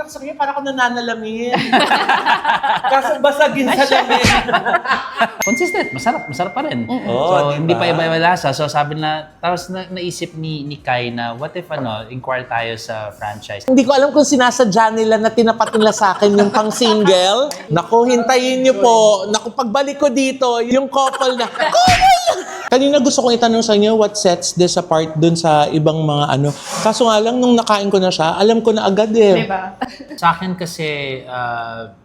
ako sa kanya, parang ako nananalamin. Kaso basagin sa lamin. Consistent, masarap pa rin. Oo, So, hindi pa iba-iba lasa. So, sabi na, tapos naisip ni Kai na, what if inquire tayo sa franchise. Hindi ko alam kung sinasadya nila na tinapat nila sa akin yung pang-single. Naku, hintayin niyo po. Naku, pagbalik ko dito, yung couple na, Kanina gusto kong itanong sa inyo, what sets this apart dun sa ibang mga ano. Kaso nga lang, nung nakain ko na siya, alam ko na agad eh. Diba? Sa akin kasi,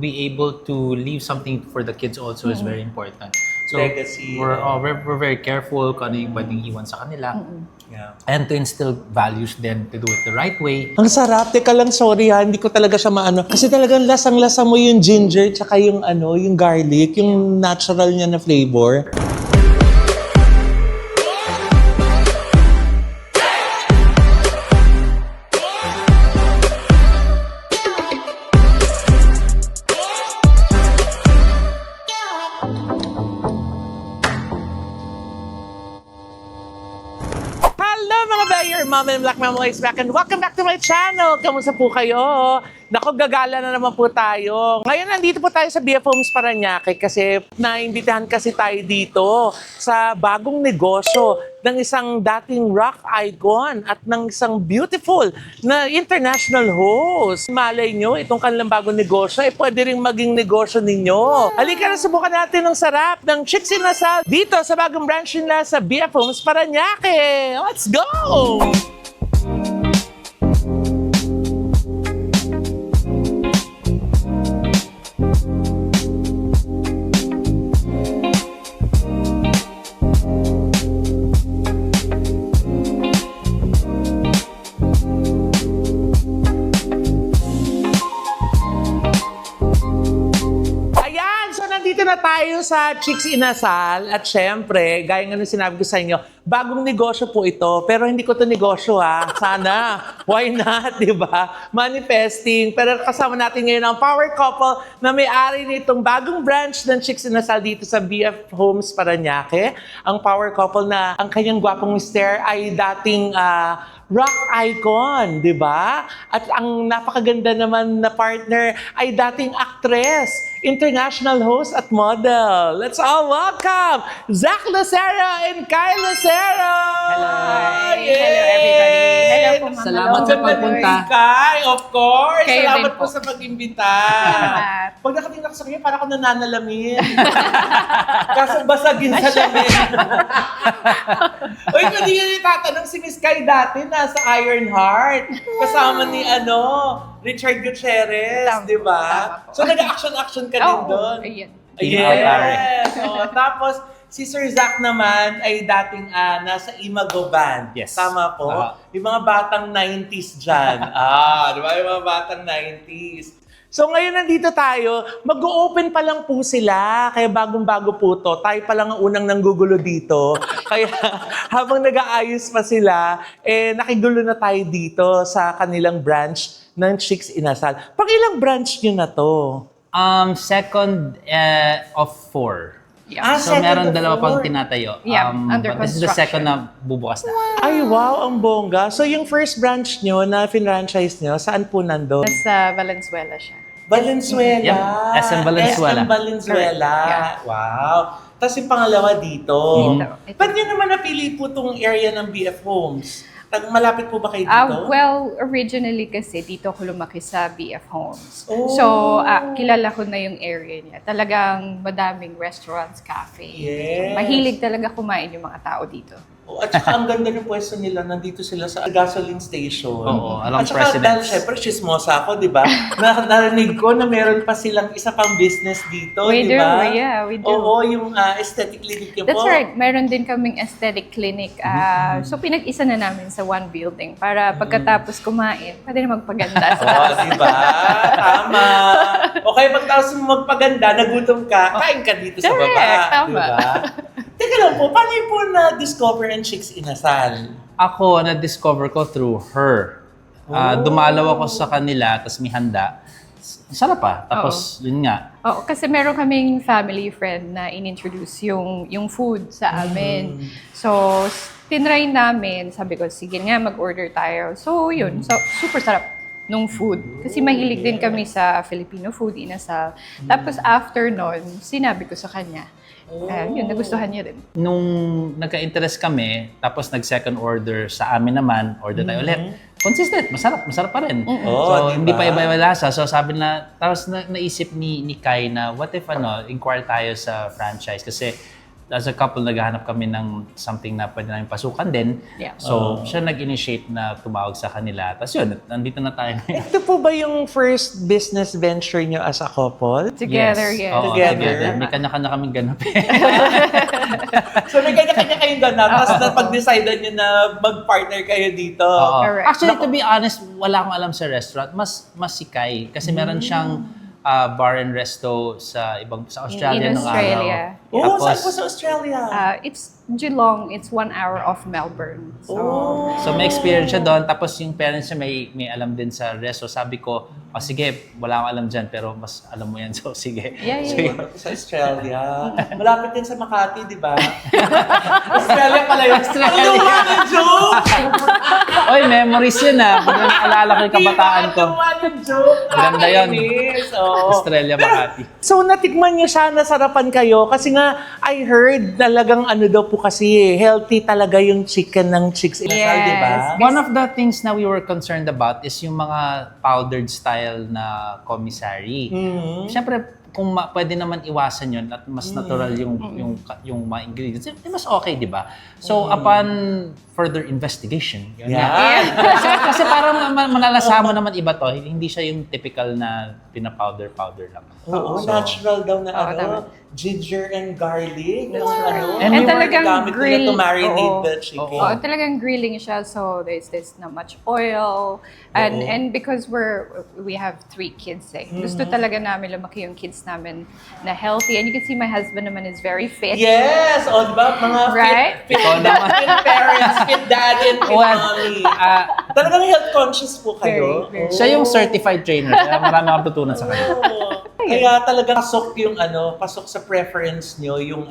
be able to leave something for the kids also is very important. So, Legacy. we're very careful kung ano yung pwedeng iwan sa kanila. Yeah. And to instill values then to do it the right way. Ang sarap. Teka lang, sorry ha, hindi ko talaga siya maano. Kasi talagang lasang-lasa mo yung ginger tsaka yung ano, yung garlic, yung natural niya na flavor. Hello mga Bayer, Mama and Black Mama is back and welcome back to my channel. Kamusta po kayo? Naku, gagala na naman po tayo. Ngayon nandito po tayo sa BF Homes Parañaque kasi naimbitahan kasi tayo dito sa bagong negosyo ng isang dating rock icon at ng isang beautiful na international host. Malay nyo, itong kanilang bagong negosyo ay pwede rin maging negosyo ninyo. Halika na, subukan natin ng sarap ng Chicks Inasal dito sa bagong branch nila sa BF Homes Parañaque. Let's go! Dito na tayo sa Chicks Inasal at syempre, gaya nga nung sinabi ko sa inyo, bagong negosyo po ito, pero hindi ko to negosyo ha. Sana, why not, di ba? Manifesting. Pero kasama natin ngayon ang power couple na may-ari nitong bagong branch ng Chicks Inasal dito sa BF Homes Parañaque. Ang power couple na ang kanyang gwapong mister ay dating rock icon, di ba? At ang napakaganda naman na partner ay dating actress, international host at model. Let's all welcome Zach Lucero and Kai Lucero! Hello! Yay! Hello everybody! Hello po mga Salamat sa pagpunta. Kai, of course! Kayo Salamat din po po. sa pag-imbita. Salamat. Pag nakatingin ako sa kanya, parang ako nananalamin. Kaso basagin sa lamin. Uy, hindi nyo itatanong si Miss Kai dati nasa Ironheart. Kasama ni Richard Gutierrez, Tama di ba? po. So nag-action-action ka din doon. Ayan. Yes! Tapos, si Sir Zach naman ay dating nasa Imago Band. Yes. Tama po? Yung mga batang 90s dyan. Di ba? Yung mga batang 90s. So ngayon nandito tayo, mag-o-open pa lang po sila, kaya bagong-bago po to. Tayo pa lang ang unang nanggugulo dito. Kaya habang nag-aayos pa sila, nakigulo na tayo dito sa kanilang branch ng Chicks Inasal. Pag ilang branch nyo na to? Second of 4. Yeah. So, meron dalawa pang tinatayo. Yeah, under but this is the construction. second na bubukas na. Ay, wow, ang bongga. So yung first branch nyo na fin-franchise nyo, saan po nandun? Nasa Valenzuela siya. Valenzuela. Yep, SM Valenzuela. SM Valenzuela. Correct, Wow. Tapos yung pangalawa dito. Dito. Ba't nyo naman napili po itong area ng BF Homes? Malapit po ba kayo dito? Well, originally kasi dito ako lumaki sa BF Homes. Oh. So, kilala ko na yung area niya. Talagang madaming restaurants, cafe. Yes. Mahilig talaga kumain yung mga tao dito. At saka ang ganda ng pwesto nila, nandito sila sa gasoline station. Oo, along At saka dahil Presidents. syempre, chismosa ako, di ba? Narinig ko na meron pa silang isa pang business dito, We di do, ba? yeah, we do. Oo, yung aesthetic clinic niyo That's po. right. Meron din kaming aesthetic clinic. So, pinag-isa na namin sa one building para pagkatapos kumain, pwede na magpaganda sa Oo, di ba? Tama. Okay, pagtapos mo magpaganda, nagutom ka, kain ka dito sa baba. Correct, tama. Di ba? Teka lang po, paano yun po na-discover ang Chicks Inasal? Ako, na-discover ko through her. Dumalaw ako sa kanila, tapos may handa. Sarap pa. Tapos, yun nga. Oo, kasi meron kaming family friend na in-introduce yung food sa amin. So, tinry namin. Sabi ko, sige nga, mag-order tayo. So, yun. So, super sarap. nung food. Kasi mahilig din kami sa Filipino food, inasal. Tapos after nun, sinabi ko sa kanya. Yun, nagustuhan niya rin. Nung nagka-interest kami, tapos nag-second order sa amin naman, order tayo ulit. Consistent, masarap pa rin. So, hindi pa iba-iba lasa. So, sabi na, tapos naisip ni Kai na, what if inquire tayo sa franchise? Kasi as a couple, naghahanap kami ng something na pwede namin pasukan din. Yeah. So, siya nag-initiate na tumawag sa kanila. Tapos yun, nandito na tayo ngayon. Ito po ba yung first business venture nyo as a couple? Together, yes. Oo, Together. May kanya-kanya kaming ganap eh. So may kanya-kanya kayong ganap, tapos napag-decidean nyo na mag-partner kayo dito. Oo. Correct. Actually, to be honest, wala akong alam sa restaurant. Mas sikay. Kasi meron siyang bar and resto sa Australia In nung Australia. araw. Oh, saan Tapos, po sa Australia? It's Geelong. It's 1 hour off Melbourne. so may experience siya doon. Tapos yung parents niya may alam din sa resto. Sabi ko, sige, wala akong alam dyan, pero mas alam mo yan. So sige. Yeah. Sa Australia. Malapit din sa Makati, di ba? Australia pala yun. Ang luma ng joke! Oy, memories yun Pag naalala ko yung kabataan ko. Ang luma ng joke. Ganda yun. Nakakainis, oh. Australia, Makati. So, natikman niyo siya, nasarapan kayo. Kasi nga, I heard talagang ano daw po kasi, healthy talaga yung chicken ng Chicks Inasal, Yes. di ba? One of the things na we were concerned about is yung mga powdered style na commissary. Siyempre, kung pwede naman iwasan yun at mas natural yung mga ingredients, mas okay, di ba? So, upon further investigation, yun Yeah. kasi parang manalasa mo naman iba to, hindi siya yung typical na pinapowder lang. Oo, So, natural daw na tama. ginger and garlic. That's Yung right. ano, And yung talagang gamit nila grill. to marinate Oo. the chicken. Oh, talagang grilling siya, so there's not much oil. And because we have 3 kids gusto talaga namin lumaki yung kids namin na healthy. And you can see my husband naman is very fit. Yes! O, diba? Mga Right? fit parents, fit dad, and fit mommy. Talagang health conscious po kayo. Very, very. Siya yung certified trainer, kaya marami akong tutunan sa kanya. Oo. Kaya talaga pasok sa preference nyo yung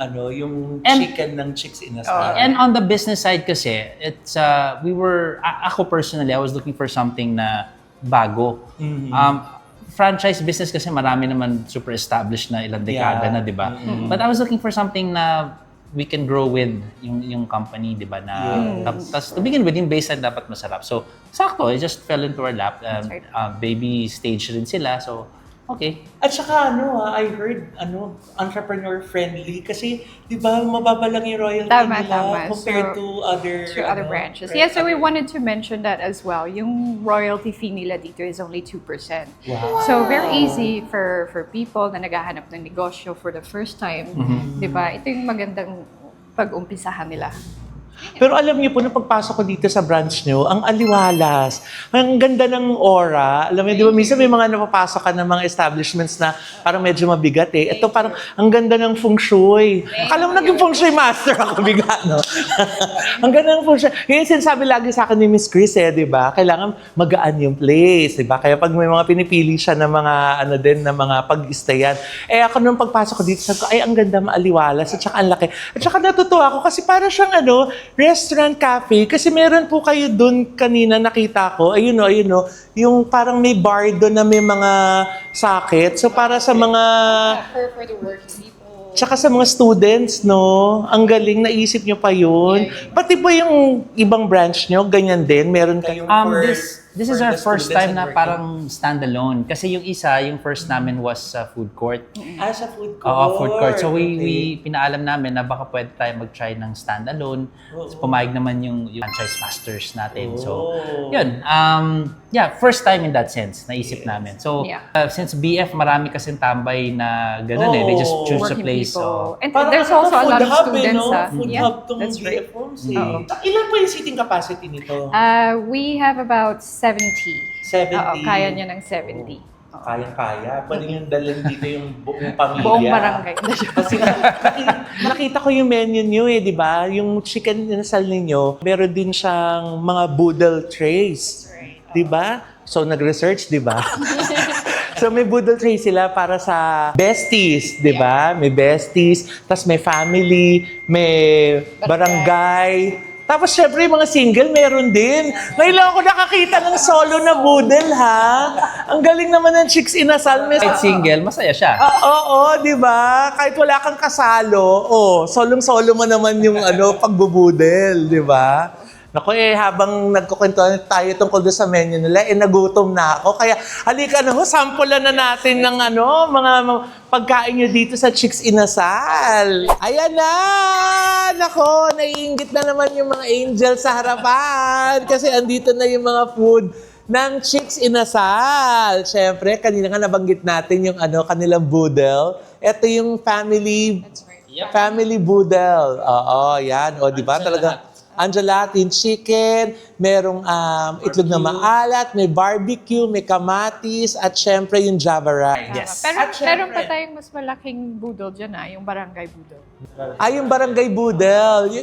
And- chicken ng Chicks Inasal. And on the business side kasi, it's ako personally, I was looking for something na bago. Franchise business kasi marami naman super established na ilang dekada Yeah. na, 'di ba? But I was looking for something na we can grow with yung company, 'di ba? Na tas to begin with, yung baseline dapat masarap. So, sakto, it just fell into our lap. right. Baby stage rin sila. So, okay. At saka I heard entrepreneur friendly kasi 'di ba mababa lang yung royalty Tama. nila compared to other branches. Yeah, so we wanted to mention that as well. Yung royalty fee nila dito is only 2%. Wow. So very easy for people na naghahanap ng negosyo for the first time. Di ba? Ito yung magandang pag-umpisahan nila. Pero alam niyo po, nung pagpasok ko dito sa branch niyo, ang aliwalas. Ang ganda ng aura. Alam niyo, di ba, minsan may mga napapasok ka ng mga establishments na parang medyo mabigat eh. Ito parang, ang ganda ng feng shui. Akala mo naging feng shui master ako bigla, no? Ang ganda ng feng shui. Yun yung sinasabi lagi sa akin ni Miss Chris di ba? Kailangan magaan yung place, di ba? Kaya pag may mga pinipili siya ng mga, ng mga pag-stayan. Ako nung pagpasok ko dito, sabi ko, ay, ang ganda, maaliwalas, at saka ang laki. At saka natutuwa ako kasi parang siyang restaurant cafe, kasi meron po kayo doon kanina nakita ko, ayun o, yung parang may bar doon na may mga sakit. So para sa mga, For the working people. tsaka sa mga students, no? Ang galing, naisip nyo pa yun. Pati ba yung ibang branch nyo, ganyan din? Meron kayong This is our first time na parang standalone. Kasi yung isa, yung first namin was sa food court. sa food court. Oo, food court. So we pinaalam namin na baka pwede tayo mag-try ng standalone. So, pumayag naman yung franchise masters natin. So, yun. First time in that sense, naisip namin. So, since BF, marami kasing tambay na gano'n they just choose a Working place. people. So, And Parang there's also a lot of hub, students. Food Yeah, hub tong that's right. BF Homes. Ilan po yung seating capacity nito? We have about 70. 70. Oo, kaya niya ng 70. Kayang-kaya. Pwede yung dalhin dito yung buong pamilya. Buong barangay. Kasi nakita ko yung menu niyo di ba? Yung chicken inasal ninyo, meron din siyang mga boodle trays. Di ba? So, nag-research, di ba? So, may boodle tray sila para sa besties, di ba? May besties, tas may family, may barangay. Tapos syempre yung mga single, meron din. Ngayon lang ako nakakita ng solo na boodle, ha? Ang galing naman ng Chicks Inasal. Kahit single, masaya siya. Oo, di ba? Kahit wala kang kasalo, solong-solo mo naman yung pagbubudel, di ba? Naku habang nagkukwentuhan tayo tungkol doon sa menu nila, nagutom na ako. Kaya halika na sampulan na natin ng mga pagkain nyo dito sa Chicks Inasal. Ayan na! Nako, naiinggit na naman yung mga angel sa harapan. Kasi andito na yung mga food ng Chicks Inasal. Siyempre, kanina nga nabanggit natin yung kanilang boodle. Ito yung family boodle. Oo, yan. O, di ba? Talaga. Angelatin chicken, merong itlog na maalat, may barbecue, may kamatis, at syempre yung Java rice. Yes. Pero At meron syempre- pa tayong mas malaking budol dyan yung barangay budol. Yung barangay boodle.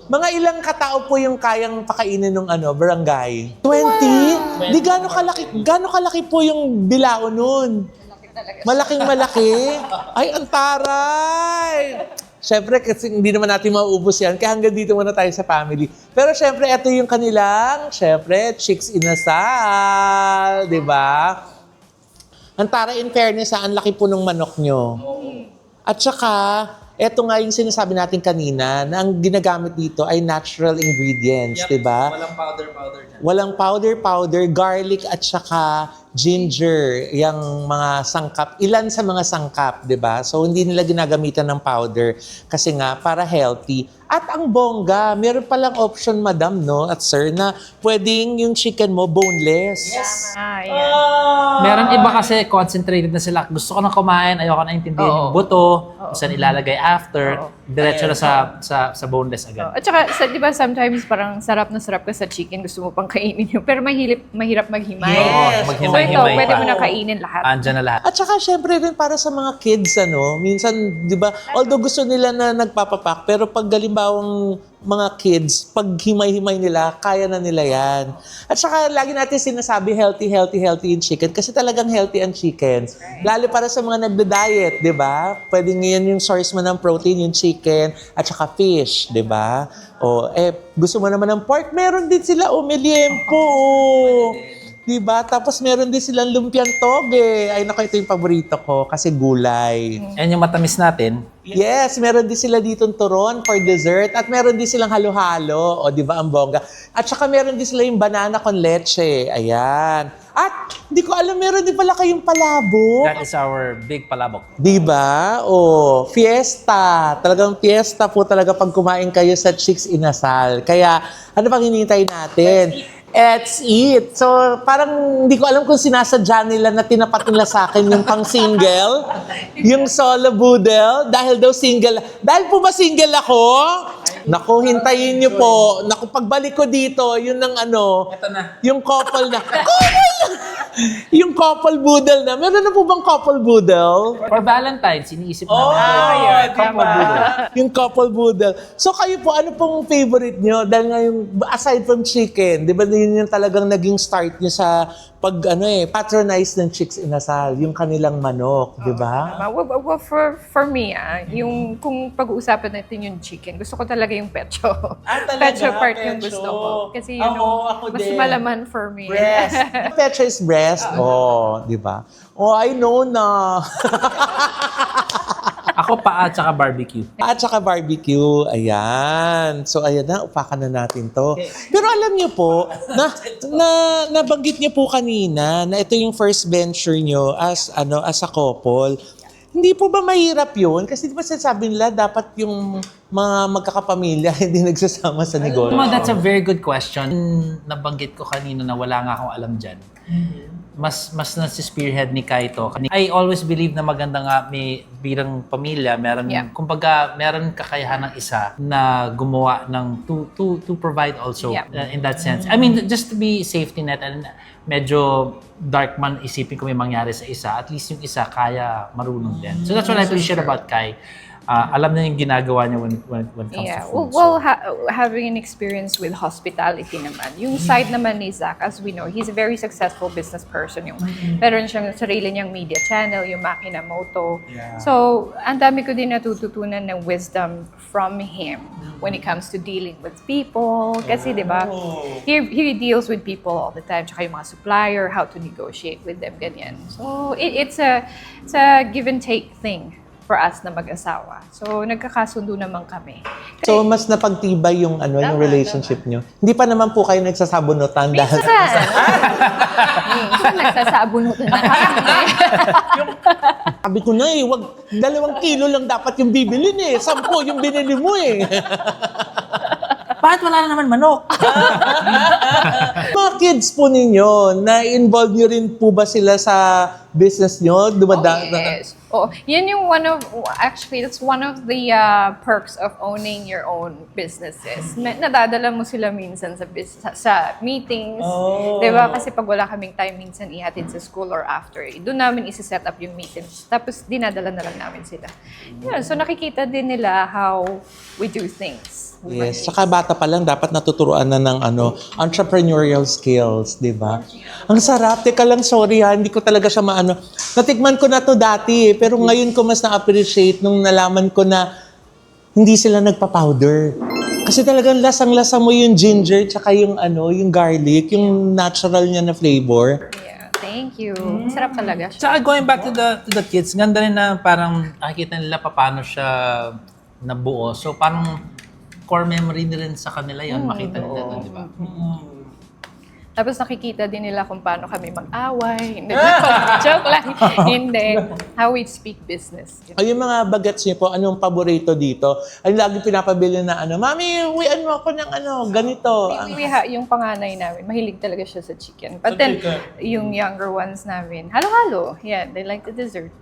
Mga ilang katao po yung kayang pakainin ng barangay? 20? Di gano'ng kalaki po yung bilao nun? Malaking malaki. Ay, ang taray! Siyempre, kasi hindi naman natin mauubos yan, kaya hanggang dito muna tayo sa family. Pero siyempre, ito yung kanilang, Chicks Inasal, di ba? Ang taray, in fairness, ang laki po ng manok nyo. At saka, ito nga yung sinasabi natin kanina, na ang ginagamit dito ay natural ingredients, di ba? Walang powder dyan. Walang powder, garlic at saka ginger, yung mga sangkap. Ilan sa mga sangkap, di ba? So, hindi nila ginagamitan ng powder kasi nga, para healthy. At ang bongga, meron palang option, madam, no? At sir, na pwedeng yung chicken mo boneless. Yan. Meron iba kasi concentrated na sila. Gusto ko na kumain, ayoko na intindihin yung buto, saan ilalagay after, diretso na sa boneless agad. At saka, di ba, sometimes parang sarap na sarap ka sa chicken, gusto mo pang kainin yun. Pero mahirap maghimay. Yes. So ito, Maghimay-himay pwede pa. mo na kainin lahat. Andyan na lahat. At saka, syempre rin para sa mga kids, minsan, di ba, although gusto nila na nagpapapak, pero pag galimbawang mga kids, pag himay-himay nila, kaya na nila yan. At saka, lagi natin sinasabi, healthy yung chicken, kasi talagang healthy ang chicken. Lalo para sa mga nagda-diet, di ba? Pwede ngayon yung source mo ng protein, yung chicken, at saka fish, di ba? Gusto mo naman ng pork, meron din sila, meliempo. Diba? Tapos meron din silang lumpiang toge. Ay, naku, ito yung paborito ko kasi gulay. Yan yung matamis natin. Yes, meron din sila ditong turon for dessert at meron din silang halo-halo. O, di ba, ang bongga. At saka meron din sila yung banana con leche. Ayan. At, hindi ko alam, meron din pala kayong palabok. That is our big palabok. Di ba? Fiesta. Talagang fiesta po talaga pag kumain kayo sa Chicks Inasal. Kaya, ano pang hinihintay natin? Let's eat. So, parang hindi ko alam kung sinasadya nila na tinapat nila sa akin yung pang-single, yung solo boodle, dahil daw single. Dahil po ba single ako? Naku, hintayin niyo po. Naku, pagbalik ko dito, yun ng Ito na. yung couple na. Yung couple boodle na. Meron na po bang couple boodle? For Valentine's, iniisip namin. Tama. Yung couple boodle. So kayo po, ano pong favorite nyo? Dahil nga yung, aside from chicken, di ba yun yung talagang naging start nyo sa pag patronize ng Chicks Inasal, yung kanilang manok, di ba? Well, for me, yung kung pag-uusapan natin yung chicken, gusto ko talaga yung pecho. Talaga? Pecho part yung Pecho. gusto ko. Kasi yun Ako mas din. malaman for me. Breast. Pecho is breast. Di ba? I know na. Ako paa at saka barbecue. At saka barbecue. Ayan. So, ayan na. Upakan na natin to. Pero alam niyo po, nabanggit niyo po kanina na ito yung first venture niyo as a couple. Hindi po ba mahirap yun? Kasi di ba sinasabi nila, dapat yung mga magkakapamilya hindi nagsasama sa negosyo. That's a very good question. Nabanggit ko kanina na wala nga akong alam dyan. Mas nasi-spearhead ni Kaito. I always believe na maganda nga may bilang pamilya, kumbaga meron kakayahan ng isa na gumawa ng to provide also in that sense. I mean, just to be safety net and medyo dark man isipin ko may mangyari sa isa, at least yung isa kaya marunong din. So that's what I appreciate about Kai. alam na yung ginagawa niya when it comes Yeah. to food. Well, having an experience with hospitality naman. Yung side naman ni Zach, as we know, he's a very successful business person. Yung meron siyang sarili niyang media channel, yung Makina Moto. So, ang dami ko din natututunan ng wisdom from him when it comes to dealing with people. Kasi, di ba, he deals with people all the time. Tsaka yung mga supplier, how to negotiate with them, ganyan. So, it's a give and take thing for us na mag-asawa. So, nagkakasundo naman kami. So, mas napagtibay yung yung relationship nyo. Hindi pa naman po kayo nagsasabunutan dahil... Minsan nagsasabunutan na kami. Sabi ko na wag 2 kilo lang dapat yung bibilin 10 yung binili mo Bakit wala na naman manok? Mga kids po ninyo, na-involve nyo rin po ba sila sa business nyo? Yes. Yan yung that's one of the perks of owning your own businesses. Nadadala mo sila minsan sa meetings. Diba? Kasi pag wala kaming time minsan ihatid sa school or after, doon namin isi-set up yung meetings. Tapos dinadala na lang namin sila. Yun, so nakikita din nila how we do things. Yes, saka bata pa lang dapat natuturuan na ng entrepreneurial skills, 'di ba? Ang sarap. Teka lang, sorry hindi ko talaga siya maano. Natikman ko na 'to dati pero ngayon ko mas na-appreciate nung nalaman ko na hindi sila nagpa-powder. Kasi talagang lasang-lasa mo yung ginger tsaka yung yung garlic, yung natural niya na flavor. Yeah, thank you. Sarap talaga siya. Tsaka going back to the kids, ganda rin na parang nakikita nila paano siya nabuo. So parang core memory na rin sa kanila yun, makita nila doon, di ba? Tapos nakikita din nila kung paano kami mag-away. Hindi, joke lang. Hindi. How we speak business. Ay, yung mga bagets niyo po, anong paborito dito? Ay, lagi pinapabili na Mami, uwian mo ako ng ganito. Yung panganay namin, mahilig talaga siya sa chicken. But then, yung younger ones namin, halo-halo. Yeah, they like the dessert.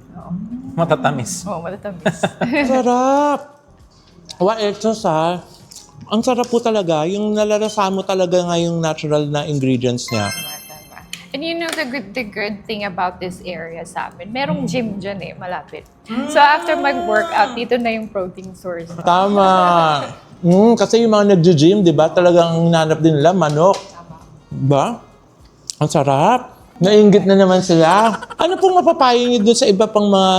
Matatamis. Matatamis. Sarap! Etos ang sarap po talaga. Yung nalarasa mo talaga nga yung natural na ingredients niya. Tama. And you know the good thing about this area sa amin, merong gym dyan malapit. So after mag-workout, dito na yung protein source. Tama. Kasi yung mga nag-gym, di ba, talagang hinanap din nila manok. Diba? Ang sarap. Nainggit na naman sila. Ano pong mapapayo niyo doon sa iba pang mga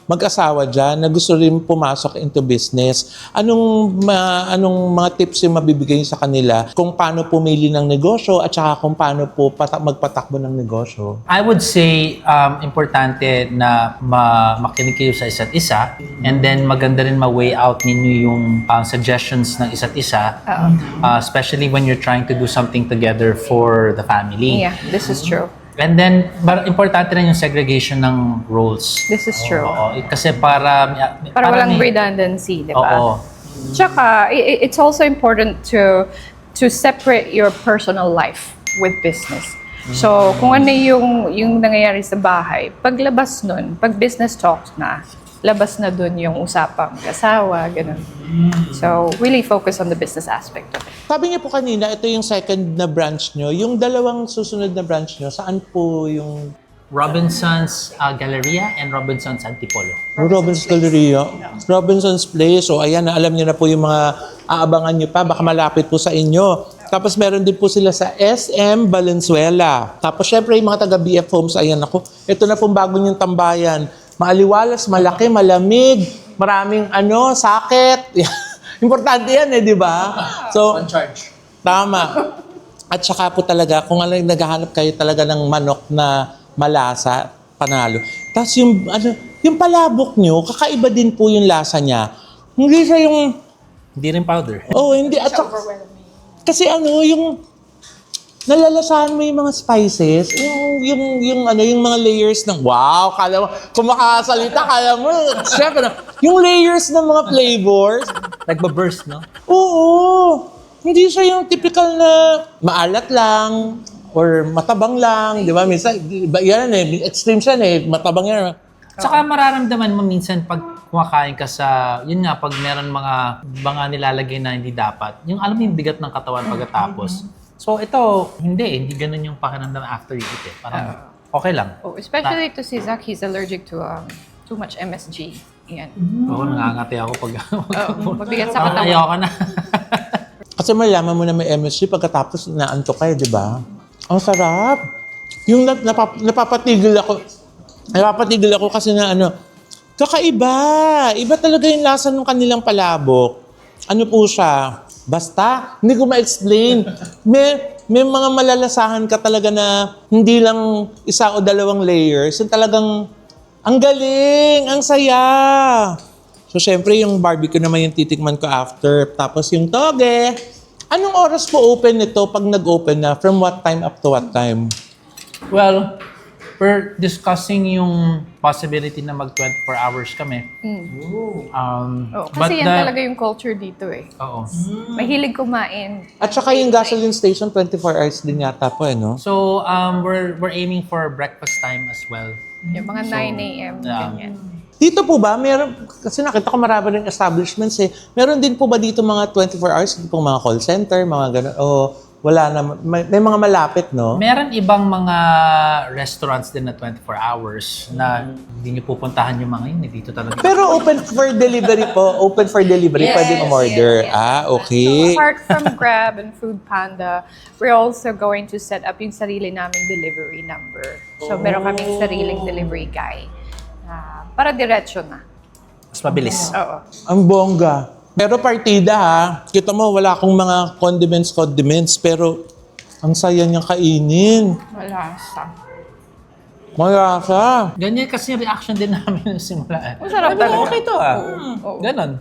mag-asawa dyan na gusto rin pumasok into business? Anong mga tips yung mabibigay sa kanila kung paano pumili ng negosyo at saka kung paano po magpatakbo ng negosyo? I would say, importante na makinig kayo sa isa't isa and then maganda rin ma-weigh out ninyo yung suggestions ng isa't isa, especially when you're trying to do something together for the family. Yeah, this is true. And then, importante rin yung segregation ng roles. This is true. Kasi para walang redundancy, di ba? Oo. Tsaka, it's also important to separate your personal life with business. So, kung ano yung nangyayari sa bahay, paglabas nun, pag business talks na, labas na dun yung usapang kasawa, ganun. So, really focus on the business aspect of it. Sabi niyo po kanina, ito yung second na branch nyo. Yung dalawang susunod na branch nyo, saan po yung... Robinson's Galleria and Robinson's Antipolo. Robinson's Galleria. Robinson's Place. So, ayan, alam niyo na po yung mga aabangan nyo pa. Baka malapit po sa inyo. Tapos meron din po sila sa SM Valenzuela. Tapos syempre yung mga taga-BF Homes, ayan ako. Ito na pong bago niyong tambayan. Maaliwalas, malaki, malamig, maraming sakit. Importante yan di ba? So, On charge. tama. At saka po talaga, kung naghahanap kayo talaga ng manok na malasa, panalo. Tapos yung palabok nyo, kakaiba din po yung lasa niya. Hindi siya yung... Hindi rin powder. hindi. At saka, kasi yung nalalasahan mo yung mga spices, yung mga layers ng wow, kala mo, kung makasalita, kala mo, syempre, yung layers ng mga flavors. Nagba-burst, no? Oo. Hindi siya yung typical na maalat lang or matabang lang, di ba? Minsan, yan extreme siya matabang yan. Tsaka mararamdaman mo minsan pag kumakain ka sa, yun nga, pag meron mga nilalagay na hindi dapat, yung alam mo yung bigat ng katawan pagkatapos. So ito, hindi ganun yung pakiramdam after you eat Parang okay lang. Especially to si Zach, he's allergic to too much MSG. Yan. Oo, nangangati ako pag... Mabigat sa Parang katawan. ayoko na. Kasi malaman mo na may MSG pagkatapos naantok kayo, di ba? Ang sarap. Yung napapatigil ako kasi na ano, kakaiba. Iba talaga yung lasa ng kanilang palabok. Ano po siya? Basta, hindi ko ma-explain. May mga malalasahan ka talaga na hindi lang isa o dalawang layers. Yung talagang, ang galing, ang saya. So, syempre, yung barbecue naman yung titikman ko after. Tapos yung toge. Anong oras po open nito pag nag-open na? From what time up to what time? Well, we're discussing yung possibility na mag 24 hours kami. Kasi yan talaga yung culture dito eh. Oo. Mahilig kumain. At saka yung gasoline station, 24 hours din yata po, no? So, we're aiming for breakfast time as well. Yung mga 9 a.m. ganyan. Dito po ba, meron, kasi nakita ko marami ng establishments eh. Meron din po ba dito mga 24 hours? Dito po mga call center, mga gano'n? O wala na, may mga malapit, no? Meron ibang mga restaurants din na 24 hours na hindi nyo pupuntahan yung mga yun. Dito talaga. Pero open for delivery po. Open for delivery. Pwedeng umorder. Okay. So, apart from Grab and Food Panda, we're also going to set up yung sarili naming delivery number. So, meron kaming sariling delivery guy. Para diretso na. Mas mabilis. Oo. Ang bongga. Pero partida ha. Kita mo, wala akong mga condiments. Pero ang saya niyang kainin. Wala sa. Malasa. Ganyan kasi yung reaction din namin nung simula. Masarap Sabi ko, talaga. okay to ah. Oo. Ganon.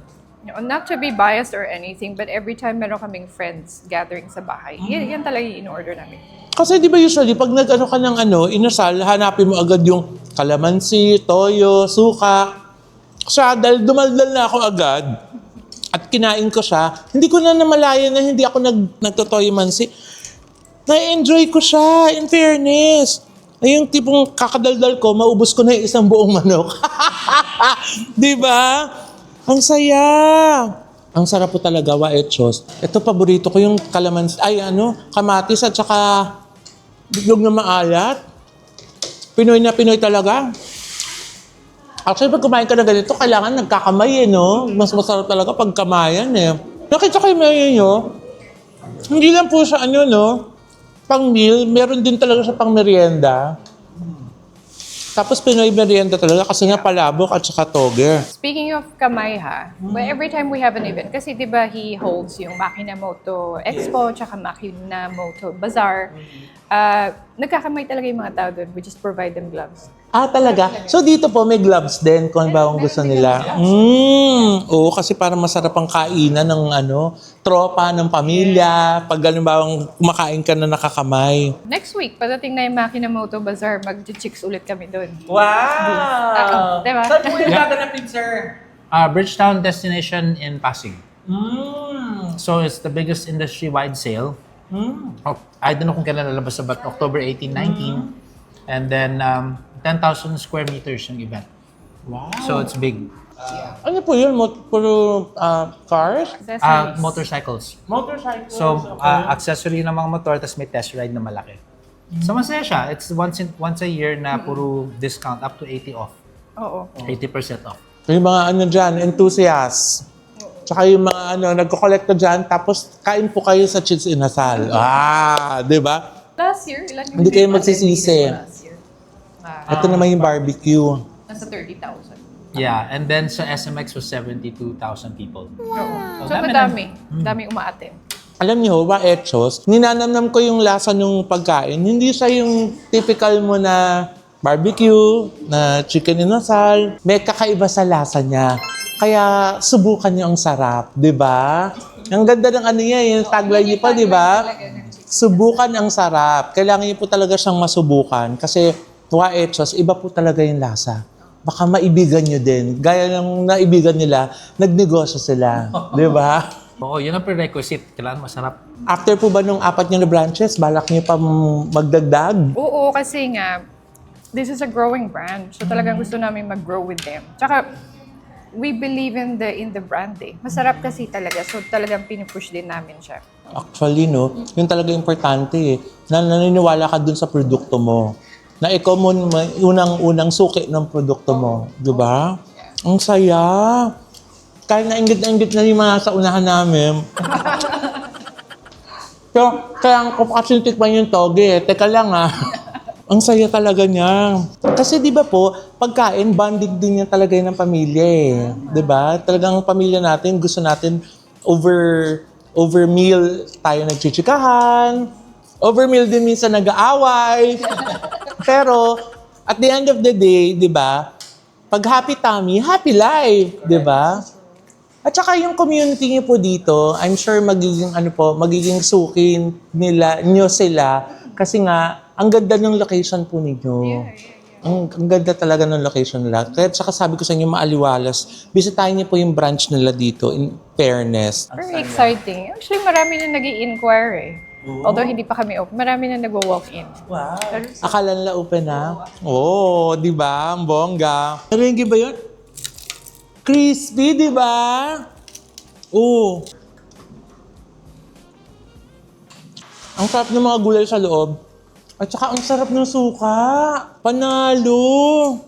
Not to be biased or anything, but every time meron kaming friends gathering sa bahay, yan talaga yung in-order namin. Kasi di ba usually, pag nag-ano ka ng inasal, hanapin mo agad yung kalamansi, toyo, suka. Siya, dahil dumaldal na ako agad at kinain ko siya, hindi ko na namalayan na hindi ako nagtotoyo mansi. Na-enjoy ko siya, in fairness. Ay, yung tipong kakadaldal ko, maubos ko na yung isang buong manok. Di ba? Ang saya. Ang sarap po talaga, waechos. Ito, paborito ko yung kalamansi, kamatis at saka bitlog na maalat. Pinoy na Pinoy talaga. Actually, pag kumain ka na ganito, kailangan nagkakamay no? Mas masarap talaga pag kamayan eh. Nakita ko yung menu nyo, hindi lang po siya pang meal, meron din talaga siya pang merienda. Tapos Pinoy merienda talaga kasi nga palabok at saka toge. Speaking of kamay well, every time we have an event, kasi di ba he holds yung Makinamoto Expo, tsaka Makinamoto Bazaar, nagkakamay talaga yung mga tao doon. We just provide them gloves. Ah, talaga? So dito po may gloves din kung ba ang gusto nila. Oo, kasi para masarap ang kainan ng tropa, ng pamilya. Pag kumakain ka na nakakamay. Next week, pagdating na yung Makinamoto Bazaar, mag-chicks ulit kami doon. Wow! Diba? Saan po yung gaganapin, sir? Bridgetown destination in Pasig. So it's the biggest industry-wide sale. I don't know kung kailan lalabas sa but October 18, 19. And then 10,000 square meters yung event. Wow! So it's big. Ano po yun? Puro cars? Accessories. Motorcycles. Motorcycles? So accessory ng mga motor, tapos may test ride na malaki. So masaya siya. It's once a year na puro discount up to 80 off. Oo. 80% off. Yung mga dyan, enthusiasts. Tsaka yung mga nagko-collecta dyan, tapos kain po kayo sa Chits Inasal. Di ba? Last year, ilan yung Hindi kayo attendee magsisisi. mo last year? Ito naman yung barbecue. Nasa 30,000. Yeah, and then sa SMX was 72,000 people. So, dami madami. Dami umaattend. Alam niyo, waechos, ninanamnam ko yung lasa ng pagkain. Hindi siya yung typical mo na barbecue, na chicken inasal. May kakaiba sa lasa niya. Kaya subukan niyo ang sarap, di ba? Ang ganda ng yung tagline niyo pa, di ba? Subukan ang sarap. Kailangan niyo po talaga siyang masubukan. Kasi waechos, iba po talaga yung lasa. Baka maibigan niyo din. Gaya ng naibigan nila, nagnegosyo sila. Di ba? Oo, yun ang prerequisite. Kailangan masarap. After po ba nung 4 niyo na branches, balak niyo pa magdagdag? Oo, kasi nga, this is a growing brand. So talagang gusto namin mag-grow with them. Tsaka, we believe in the brand eh. Masarap kasi talaga. So talagang pinupush din namin siya. Actually, yun talaga importante eh. Na naniniwala ka dun sa produkto mo. Na ikaw mo unang-unang suki ng produkto mo. Di ba? Ang saya. Kahit nainggit na yung mga sa unahan namin. So, kaya ko kasi tikman yung toge. Teka lang Ang saya talaga niya. Kasi di ba po, pagkain, bonding din yan talaga ng pamilya Di ba? Talagang pamilya natin, gusto natin over meal tayo nagchichikahan. Over meal din minsan nag-aaway. Pero, at the end of the day, di ba? Pag happy tummy, happy life. Di ba? At saka yung community niyo po dito, I'm sure magiging suki nyo sila kasi nga, ang ganda ng location po ninyo. Ang ganda talaga ng location nila. Kaya saka sabi ko sa inyo, maaliwalas. Bisitahin niyo po yung branch nila dito, in fairness. Very exciting. Actually, marami na nag-i-inquire Although hindi pa kami open, marami na nagwo-walk-in. Wow. Akala nila open na? Oo, di ba? Ang bongga. Naringi ba yun? Crispy, di ba? Oo. Ang sarap ng mga gulay sa loob. At saka ang sarap ng suka. Panalo.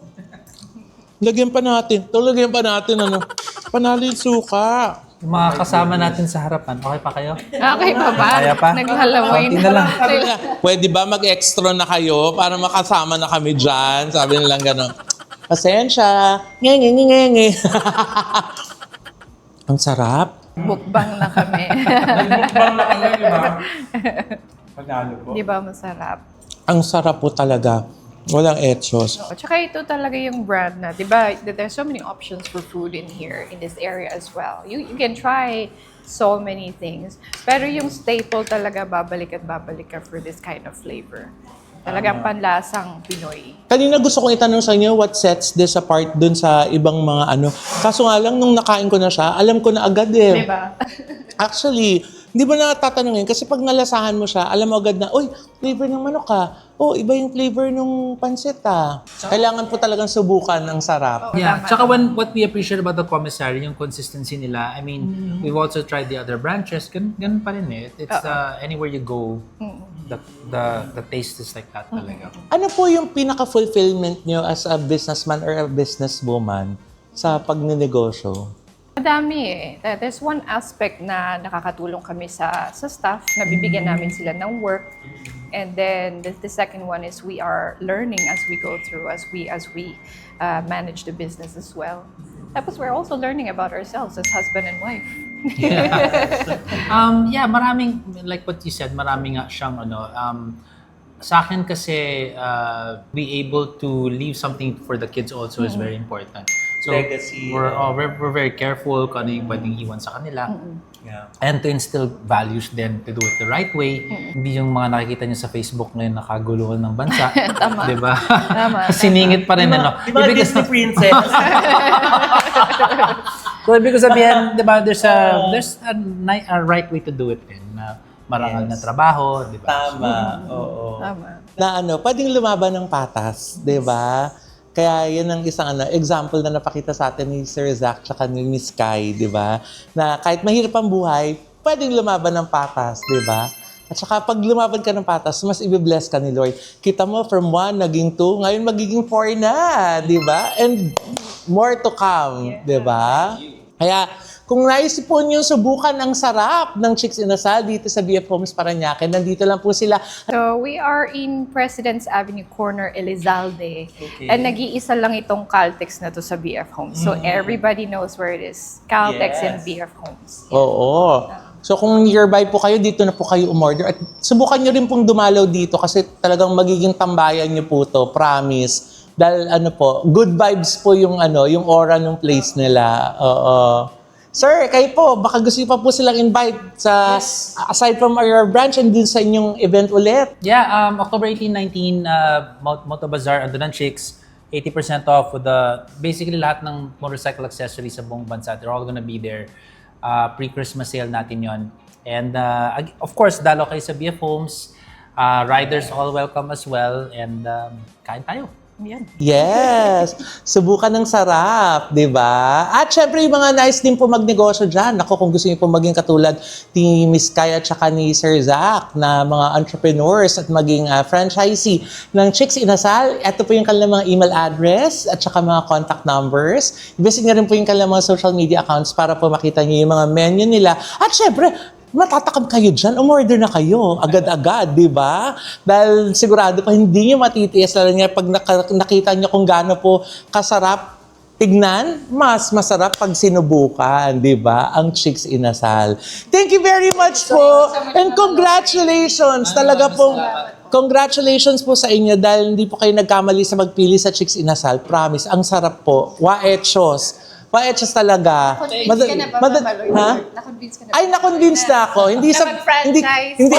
Lagyan pa natin. Lagyan pa natin, Panalo yung suka. Yung mga kasama natin sa harapan, okay pa kayo? Okay pa ba? Kaya pa? Naglalaway Konti na lang. Sabi nila, pwede ba mag-extra na kayo para makasama na kami dyan? Sabi nilang gano'n. Pasensya. Nge. Ang sarap. Mukbang na kami. Nag-mukbang na kami, di ba? Panalo po. Di ba masarap? Ang sarap po talaga. Walang etsos. At saka ito talaga yung brand na, di ba, there's so many options for food in here, in this area as well. You can try so many things. Pero yung staple talaga, babalik at babalik ka for this kind of flavor. Talagang panlasang Pinoy. Kanina gusto kong itanong sa inyo what sets this apart dun sa ibang mga Kaso nga lang, nung nakain ko na siya, alam ko na agad Di ba? Actually, hindi ba natatanungin? Kasi pag nalasahan mo siya, alam mo agad na, uy, flavor ng manok iba yung flavor ng pansit Kailangan po talagang subukan, ang sarap. Yeah, tsaka what we appreciate about the commissary, yung consistency nila. I mean, we've also tried the other branches. Ganun pa rin It's anywhere you go, the taste is like that talaga. Ano po yung pinaka-fulfillment nyo as a businessman or a businesswoman sa pagninegosyo? Madami There's one aspect na nakakatulong kami sa staff, nabibigyan namin sila ng work. And then the second one is we are learning as we go through, as we manage the business as well. Tapos we're also learning about ourselves as husband and wife. Yeah, maraming, like what you said, marami nga siyang sa akin kasi be able to leave something for the kids also is very important. So Legacy. We're very careful kung ano yung pwedeng iwan sa kanila. Yeah. And to instill values then to do it the right way. Hindi yung mga nakikita niyo sa Facebook ngayon nakaguluhan ng bansa. Tama. Diba? Tama. Siningit pa rin Disney princess. So ibig ko sabihin, diba, there's a right way to do it din. Na marangal na trabaho, diba? Tama. Oo. Tama. Na pwedeng lumaban ng patas, di ba? Kaya yan ang isang example na napakita sa atin ni Sir Zach tsaka ni Miss Kai, di ba? Na kahit mahirap ang buhay, pwedeng lumaban ng patas, di ba? At saka pag lumaban ka ng patas, mas i-bless ka ni Lord. Kita mo, from 1 naging 2, ngayon magiging 4 na, di ba? And more to come, di ba? Kaya kung naisip po niyo subukan ang sarap ng Chicks Inasal dito sa BF Homes Parañaque, nandito lang po sila. So we are in President's Avenue corner, Elizalde. And nag-iisa lang itong Caltex na to sa BF Homes. So everybody knows where it is. Caltex and BF Homes. Oo. So kung nearby po kayo, dito na po kayo umorder. At subukan nyo rin pong dumalaw dito kasi talagang magiging tambayan nyo po to, promise. Dahil good vibes po yung yung aura ng place nila. Oo. Sir, kayo po, baka gusto niyo pa po silang invite sa aside from our branch and din sa inyong event ulit. Yeah, October 18, 19, Moto Bazaar, Andonan Chicks, 80% off with basically lahat ng motorcycle accessories sa buong bansa. They're all gonna be there. Pre-Christmas sale natin yon. And of course, dalo kayo sa BF Homes. Riders all welcome as well. And kain tayo. Yan. Yes! Subukan ng sarap, di ba? At syempre, yung mga nice din po magnegosyo dyan. Ako, kung gusto niyo po maging katulad ni Miss Kai at saka ni Sir Zach na mga entrepreneurs at maging franchisee ng Chicks Inasal, ito po yung kanilang mga email address at saka mga contact numbers. Visit niyo rin po yung kanilang mga social media accounts para po makita niyo yung mga menu nila. At syempre, matatakam kayo dyan, umorder na kayo agad-agad, di ba? Dahil sigurado pa hindi nyo matitiis, lalo nga pag nakita nyo kung gaano po kasarap tignan, mas masarap pag sinubukan, di ba? Ang Chicks Inasal. Thank you very much po. And congratulations. Talaga po. Congratulations po sa inyo dahil hindi po kayo nagkamali sa magpili sa Chicks Inasal. Promise, ang sarap po. Waechos. Waechos talaga. Na-convince ka na ba, Maloy? Ha? Na-convince ka na ba? Ay, na-convince na ako. Hindi sa... Hindi, Nakapag-franchise. hindi,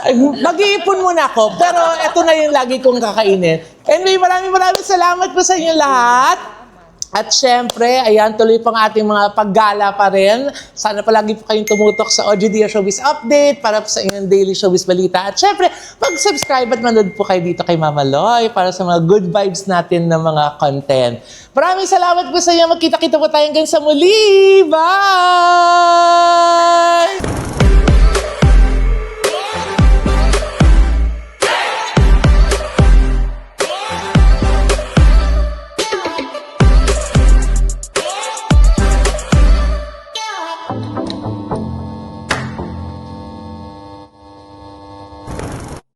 ay, mag-iipon muna ako. Pero eto na yung lagi kong kakainin. Anyway, maraming salamat po sa inyo lahat. At syempre, ayan, tuloy pang ating mga paggala pa rin. Sana palagi po kayong tumutok sa OGDO Showbiz Update para po sa inyong daily showbiz balita. At syempre, mag-subscribe at manood po kayo dito kay Mama Loy para sa mga good vibes natin na mga content. Maraming salamat po sa inyo. Magkita-kita po tayo hanggang sa muli. Bye!